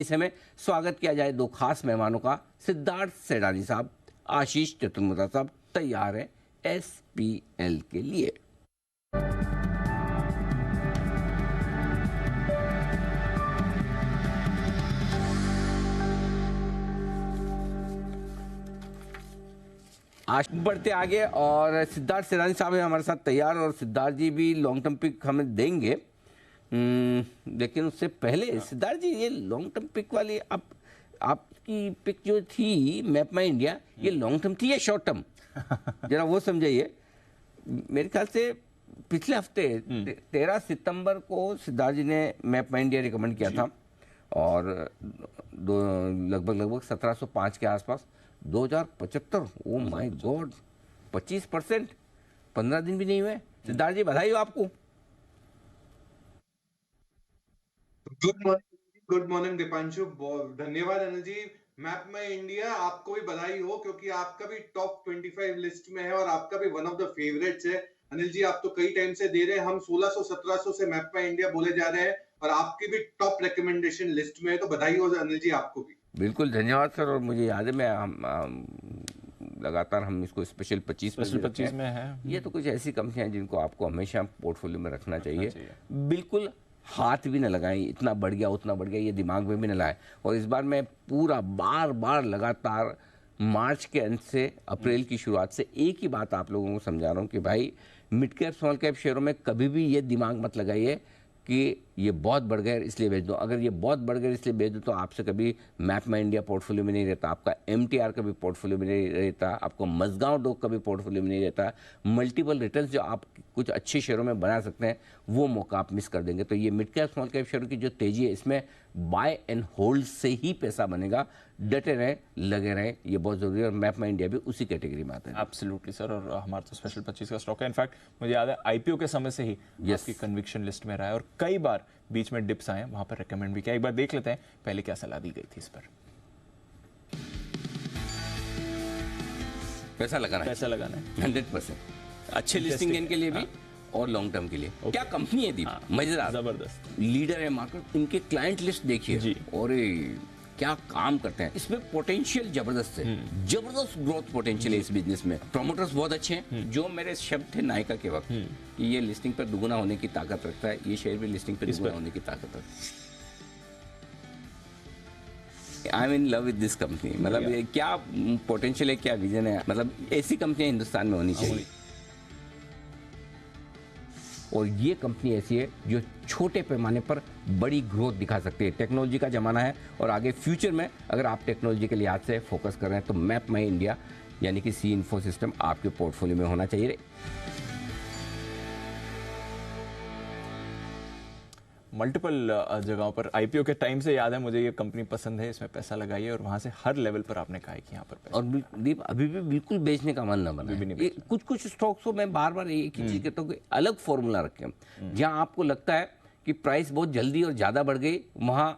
इस समय स्वागत किया जाए दो खास मेहमानों का। सिद्धार्थ सेडानी साहब, आशीष चतुर्मुदा साहब तैयार हैं एसपीएल के लिए। आज बढ़ते आगे और सिद्धार्थ सेडानी साहब हैं हमारे साथ तैयार, और सिद्धार्थ जी भी लॉन्ग टर्म पिक हमें देंगे। लेकिन उससे पहले सिद्धार्थ जी, ये लॉन्ग टर्म पिक वाली आपकी पिक जो थी मैप माई इंडिया, ये लॉन्ग टर्म थी या शॉर्ट टर्म? जरा वो समझाइए। मेरे ख्याल से पिछले हफ्ते 13 सितंबर को सिद्धार्थ जी ने मैप माई इंडिया रिकमेंड किया था, और लगभग 1705 के आसपास 2075। ओ माय गॉड, 25%, 15 दिन भी नहीं हुए। सिद्धार्थ जी, बधाई हो आपको। गुड मॉर्निंग दीपांशु, धन्यवाद अनिल जी। मैप माई इंडिया आपको भी बधाई हो, क्योंकि आपका भी टॉप 25 लिस्ट में है और आपका भी वन ऑफ द फेवरेट्स है। अनिल जी, आप तो कई टाइम से दे रहे हैं, हम 1600-1700 से मैप माई इंडिया बोले जा रहे हैं और आपकी भी टॉप रिकमेंडेशन लिस्ट में है, तो बधाई हो अनिल जी आपको भी। बिल्कुल धन्यवाद सर। और मुझे याद है, लगातार हम इसको स्पेशल 25 में है। ये तो कुछ ऐसी कंपनियां हैं जिनको आपको हमेशा पोर्टफोलियो में रखना चाहिए। बिल्कुल हाथ भी न लगाएं, इतना बढ़ गया उतना बढ़ गया, ये दिमाग में भी न लाए। और इस बार मैं पूरा बार लगातार मार्च के अंत से अप्रैल की शुरुआत से एक ही बात आप लोगों को समझा रहा हूँ कि भाई, मिड कैप स्मॉल कैप शेयरों में कभी भी ये दिमाग मत लगाइए कि ये बहुत बढ़ गए इसलिए बेच दो। अगर ये बहुत बढ़ गए इसलिए बेच दो तो आपसे कभी मैप माई इंडिया पोर्टफोलियो में नहीं रहता, आपका MTR कभी पोर्टफोलियो में नहीं रहता, आपको मजगांव डॉक कभी पोर्टफोलियो में नहीं रहता। मल्टीपल रिटर्न्स जो आप कुछ अच्छे शेयरों में बना सकते हैं, वो मौका आप मिस कर देंगे। तो ये मिड कैप स्मॉल कैप शेयरों की जो तेजी है, इसमें बाय एंड होल्ड से ही पैसा बनेगा। डटे रहें, लगे रहें, ये बहुत जरूरी है। और मैप माई इंडिया भी उसी कैटेगरी में आता है। एब्सोल्युटली सर, और हमारा तो स्पेशल 25 का स्टॉक है। इनफैक्ट मुझे याद है IPO के समय से ही आपकी कन्विक्शन लिस्ट में रहा है, और कई बार बीच में डिप्स आए, वहां पर रेकमेंड भी किया। एक बार देख लेते हैं पहले क्या सलाह दी गई थी इस पर। पैसा लगाना है 100%। अच्छे लिस्टिंग गेन के लिए भी और लॉन्ग टर्म के लिए। क्या कंपनी है दीप, मजेदार, जबरदस्त लीडर है मार्केट। इनके क्लाइंट लिस्ट देखिए, और क्या काम करते हैं। इसमें पोटेंशियल जबरदस्त है, जबरदस्त ग्रोथ पोटेंशियल है इस बिजनेस में। प्रमोटर्स बहुत अच्छे हैं। जो मेरे शब्द थे नायका के वक्त कि ये लिस्टिंग पर दुगुना होने की ताकत रखता है, ये शेयर भी लिस्टिंग पर दुगुना होने की ताकत रखता है। I am in love with this company. मतलब ये क्या पोटेंशियल है, क्या विजन है। मतलब ऐसी कंपनियां हिंदुस्तान में होनी चाहिए। और ये कंपनी ऐसी है जो छोटे पैमाने पर बड़ी ग्रोथ दिखा सकती है। टेक्नोलॉजी का ज़माना है, और आगे फ्यूचर में अगर आप टेक्नोलॉजी के लिहाज से फोकस कर रहे हैं तो मैप माई इंडिया यानी कि सी इन्फो सिस्टम आपके पोर्टफोलियो में होना चाहिए। मल्टीपल जगहों पर IPO के टाइम से याद है मुझे, ये कंपनी पसंद है, इसमें पैसा लगाइए, और वहां से हर लेवल पर आपने कहा है कि यहाँ पर पैसा। और दीप, अभी भी बिल्कुल बेचने का मन न बना। कुछ स्टॉक्स को मैं बार एक ही चीज कहता हूँ कि अलग फॉर्मूला रखें। जहां आपको लगता है कि प्राइस बहुत जल्दी और ज्यादा बढ़ गई, वहां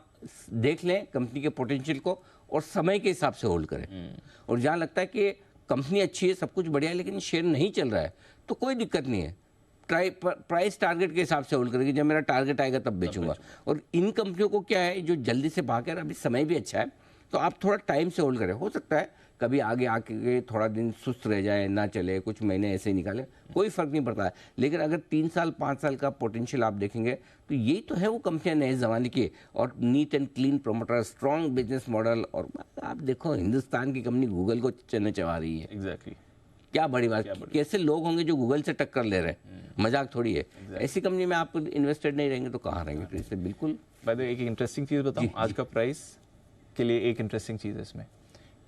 देख लें कंपनी के पोटेंशियल को और समय के हिसाब से होल्ड करें। और जहां लगता है कि कंपनी अच्छी है, सब कुछ बढ़िया है, लेकिन शेयर नहीं चल रहा है, तो कोई दिक्कत नहीं है। प्राइस टारगेट के हिसाब से होल्ड करेगी। जब मेरा टारगेट आएगा तब बेचूंगा। और इन कंपनियों को क्या है, जो जल्दी से भाग कर, अभी समय भी अच्छा है, तो आप थोड़ा टाइम से होल्ड करें। हो सकता है कभी आगे आके थोड़ा दिन सुस्त रह जाए, ना चले, कुछ महीने ऐसे ही निकाले, कोई फर्क नहीं पड़ता है। लेकिन अगर 3 साल 5 साल का पोटेंशियल आप देखेंगे तो यही तो है वो कंपनियां नए जमाने की। और neat and clean promoter, strong business model. और आप देखो, हिंदुस्तान की कंपनी गूगल को चवा रही है। एग्जैक्टली, क्या बड़ी बात। कैसे लोग होंगे जो गूगल से टक्कर ले रहे हैं, मजाक थोड़ी है। ऐसी कंपनी में आप इन्वेस्टेड नहीं रहेंगे तो कहाँ रहेंगे। तो इससे बिल्कुल। बाय द वे, एक इंटरेस्टिंग चीज बताऊं, आज का प्राइस के लिए एक इंटरेस्टिंग चीज है इसमें,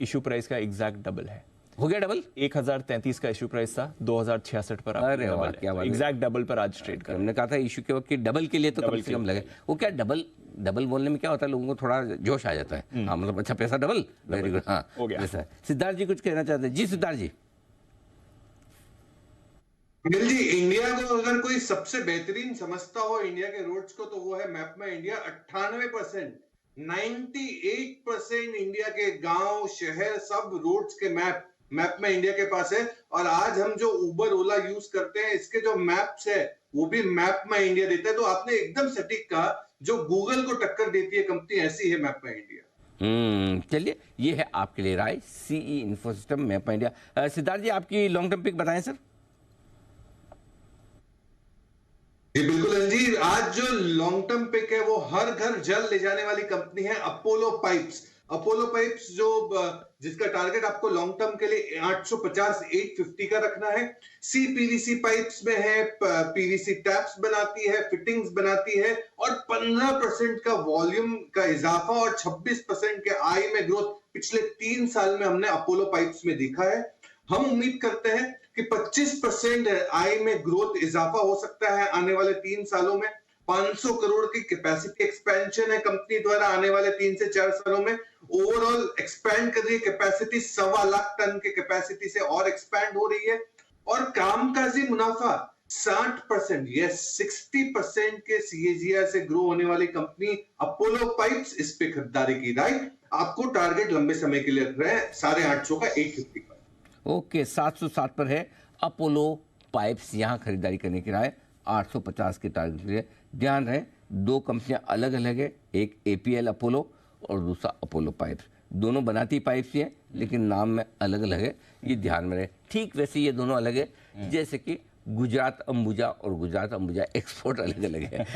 इशू प्राइस का एग्जैक्ट डबल है। हो गया डबल। 1033 का इशू प्राइस था, 2066 पर। अरे वाह, क्या बात है। एग्जैक्ट डबल पर आज ट्रेड कर। हमने कहा था इशू के वक्त कि डबल के लिए तो कम से कम लगे। वो क्या डबल बोलने में क्या होता है, लोगों को थोड़ा जोश आ जाता है। हाँ, मतलब अच्छा पैसा डबल, वेरी गुड। हाँ, हो गया। सिद्धार्थ जी कुछ कहना चाहते हैं? जी सिद्धार्थ जी। अनिल जी, इंडिया को अगर कोई सबसे बेहतरीन समझता हो इंडिया के रोड्स को, तो वो है मैप माई इंडिया। 98%, 98% इंडिया के गांव शहर सब रोड्स के मैप माई इंडिया के पास है। और आज हम जो उबर ओला यूज करते हैं, इसके जो मैप्स है वो भी मैप माई इंडिया देता है। तो आपने एकदम सटीक कहा जो गूगल को टक्कर देती है कंपनी, ऐसी है मैपमा इंडिया। चलिए, ये है आपके लिए राय सीई इन्फोसिस्टम मैपमा इंडिया। सिद्धार्थ जी, आपकी लॉन्ग टर्म पिक बताएं सर। जी बिल्कुल अंजीर, आज जो लॉन्ग टर्म पिक है वो हर घर जल ले जाने वाली कंपनी है अपोलो पाइप्स। अपोलो पाइप्स जो जिसका टारगेट आपको लॉन्ग टर्म के लिए 850-850 का रखना है। सी पीवीसी पाइप्स में है, पीवीसी टैप्स बनाती है, फिटिंग्स बनाती है और 15% का वॉल्यूम का इजाफा और 26% के आय में ग्रोथ पिछले 3 साल में हमने अपोलो पाइप्स में देखा है। हम उम्मीद करते हैं कि 25% आय में ग्रोथ इजाफा हो सकता है आने वाले 3 सालों में। 500 करोड़ की कैपेसिटी एक्सपेंशन है कंपनी द्वारा आने वाले 3 से 4 सालों में। ओवरऑल एक्सपैंड कर रही है कैपेसिटी, 1.25 लाख टन के कैपेसिटी से और एक्सपैंड हो रही है। और कामकाजी मुनाफा 60%, यस 60% के सीएजीआर से ग्रो होने वाली कंपनी अपोलो पाइप्स, इस पे खरीदारी की राय। आपको टारगेट लंबे समय के लिए रख रहे हैं 850 का 850 का। ओके, 707 पर है अपोलो पाइप्स, यहाँ खरीदारी करने की राय 850 के टारगेट के लिए। ध्यान रहे, दो कंपनियां अलग अलग है, एक एपीएल अपोलो और दूसरा अपोलो पाइप्स। दोनों बनाती पाइप्स ही हैं लेकिन नाम में अलग अलग है, ये ध्यान में रहे। ठीक वैसे ये दोनों अलग है जैसे कि गुजरात अंबुजा और गुजरात अंबुजा एक्सपोर्ट अलग अलग है।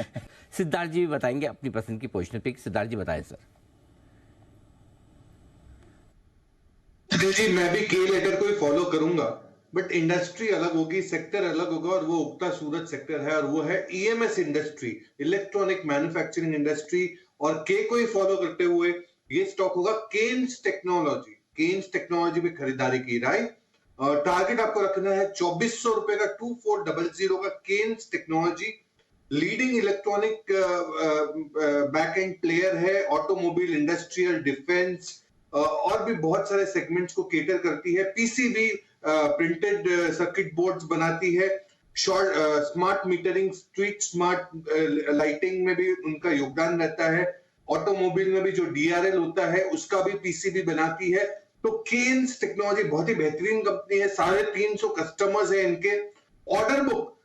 सिद्धार्थ जी भी बताएंगे अपनी पसंद की पोजीशन पिक। सिद्धार्थ जी बताएं सर। जी मैं भी के लेटर को ही फॉलो करूंगा, बट इंडस्ट्री अलग होगी, सेक्टर अलग होगा और वो उगता सूरज सेक्टर है और वो है EMS industry, electronic manufacturing industry. और के को ही फॉलो करते हुए ये स्टॉक होगा केन्स टेक्नोलॉजी। केन्स टेक्नोलॉजी पे खरीदारी की राय। टारगेट आपको रखना है 2400 रुपए का, 2400 का Kaynes technology. Leading electronic back end player है, ऑटोमोबाइल, इंडस्ट्रियल, डिफेंस और भी बहुत सारे सेगमेंट्स को केटर करती है। पीसीबी प्रिंटेड सर्किट बोर्ड्स बनाती है। Short smart metering, street smart lighting में भी उनका योगदान रहता है। ऑटोमोबाइल में भी जो डीआरएल होता है उसका भी पीसीबी बनाती है। तो केन्स टेक्नोलॉजी बहुत ही बेहतरीन कंपनी है। 350 कस्टमर्स है इनके। ऑर्डर बुक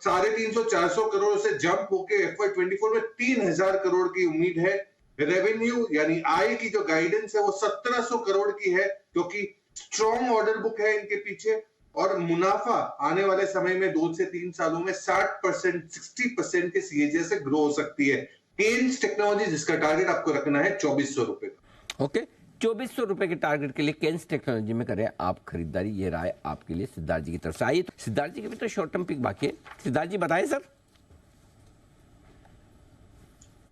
350-400 करोड़ से जंप होके FY24 में 3000 करोड़ की उम्मीद है। रेवेन्यू यानी आय की जो गाइडेंस है वो 1700 करोड़ की है, क्योंकि स्ट्रॉन्ग ऑर्डर बुक है इनके पीछे। और मुनाफा आने वाले समय में 2 से 3 सालों में 60%, 60% के सीएजीआर से ग्रो हो सकती है। केन्स टेक्नोलॉजी जिसका टारगेट आपको रखना है 2400 रुपए का। ओके, 2400 रुपए के टारगेट के लिए केन्स टेक्नोलॉजी में करें आप खरीदारी। ये राय आपके लिए सिद्धार्थ जी की तरफ से आई। सिद्धार्थ जी के भी तो शॉर्ट टर्म पिक बाकी है, सिद्धार्थ जी बताएं सर।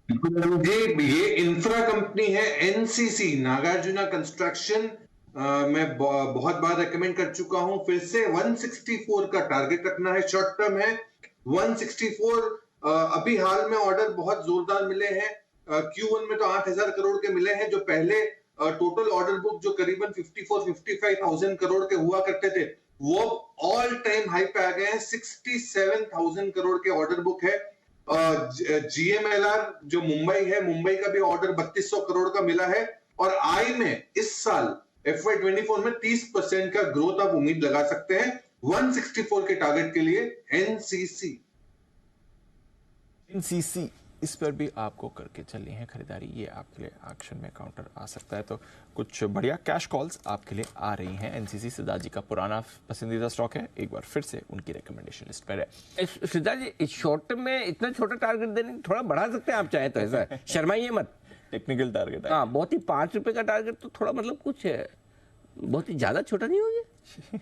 जी ये इंफ्रा कंपनी है एनसीसी, नागार्जुना कंस्ट्रक्शन। मैं बहुत बार रेकमेंड कर चुका हूं, फिर से 164 का टारगेट रखना है, शॉर्ट टर्म है 164। अभी हाल में ऑर्डर बहुत जोरदार मिले हैं। Q1 में तो 8000 करोड़ के मिले हैं, जो पहले टोटल ऑर्डर बुक जो करीबन 54-55,000 करोड़ के हुआ करते थे वो ऑल टाइम हाई पे आ गए हैं। 67,000 करोड़ के ऑर्डर बुक है। जीएमएलआर जो मुंबई है, मुंबई का भी ऑर्डर 3200 करोड़ का मिला है। और आय में इस साल FY24 में 30% का ग्रोथ आप उम्मीद लगा सकते हैं 164 के टारगेट के लिए। एनसीसी इस पर भी आपको करके चलनी है खरीदारी, ये आपके लिए एक्शन में काउंटर आ सकता है। तो कुछ बढ़िया कैश कॉल्स आपके लिए आ रही हैं। एनसीसी सिद्धार्थ जी का पुराना पसंदीदा स्टॉक है, एक बार फिर से उनकी रिकमेंडेशन लिस्ट पर है। सिद्धार्थ जी, इस शॉर्ट टर्म में इतना छोटा टारगेट देने थोड़ा बढ़ा सकते हैं आप चाहे तो, ऐसा शर्माइए मत। टेक्निकल टारगेट है। हाँ, बहुत ही 5 रुपए का टारगेट तो थोड़ा मतलब कुछ है, बहुत ही ज्यादा छोटा नहीं हो गया।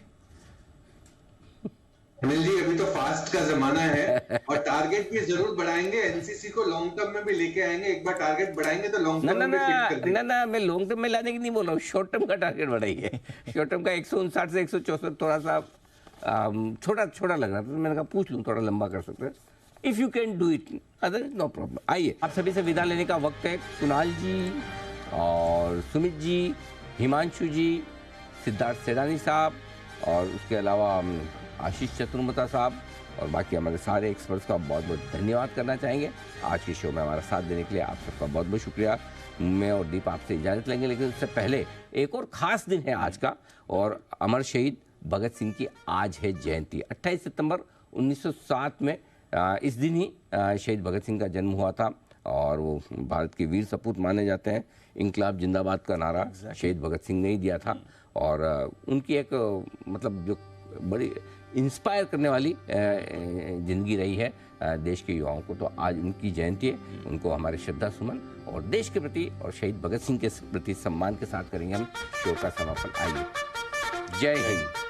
अनिल जी अभी तो फास्ट का जमाना है और टारगेट भी जरूर बढ़ाएंगे। एनसीसी को लॉन्ग टर्म में भी लेके आएंगे। एक बार टारगेट बढ़ाएंगे तो लॉन्ग टर्म में फिट कर देंगे। ना, मैं लॉन्ग टर्म में लाने की नहीं बोल रहा हूँ, शॉर्ट टर्म का टारगेट बढ़ाइए। शॉर्ट टर्म का 159 से 164 थोड़ा सा छोटा लग रहा था, मैंने कहा पूछ लूँ थोड़ा लंबा कर सकते हैं। If you can do it, other no problem. आइए, आप सभी से विदा लेने का वक्त है। कुणाल जी और सुमित जी, हिमांशु जी, सिद्धार्थ सेडानी साहब और उसके अलावा आशीष चतुर्मता साहब और बाकी हमारे सारे एक्सपर्ट्स का बहुत बहुत धन्यवाद करना चाहेंगे। आज के शो में हमारा साथ देने के लिए आप सबका बहुत बहुत शुक्रिया। मैं और दीप आपसे इजाज़त लेंगे, लेकिन उससे पहले एक और ख़ास दिन है आज का, और अमर शहीद भगत सिंह की आज है जयंती। 28 सितंबर 1907 में इस दिन ही शहीद भगत सिंह का जन्म हुआ था और वो भारत के वीर सपूत माने जाते हैं। इंकलाब जिंदाबाद का नारा शहीद भगत सिंह ने ही दिया था और उनकी एक मतलब जो बड़ी इंस्पायर करने वाली ज़िंदगी रही है देश के युवाओं को। तो आज उनकी जयंती है, उनको हमारे श्रद्धा सुमन और देश के प्रति और शहीद भगत सिंह के प्रति सम्मान के साथ करेंगे हम शो का समापन। आइए, जय हिंद।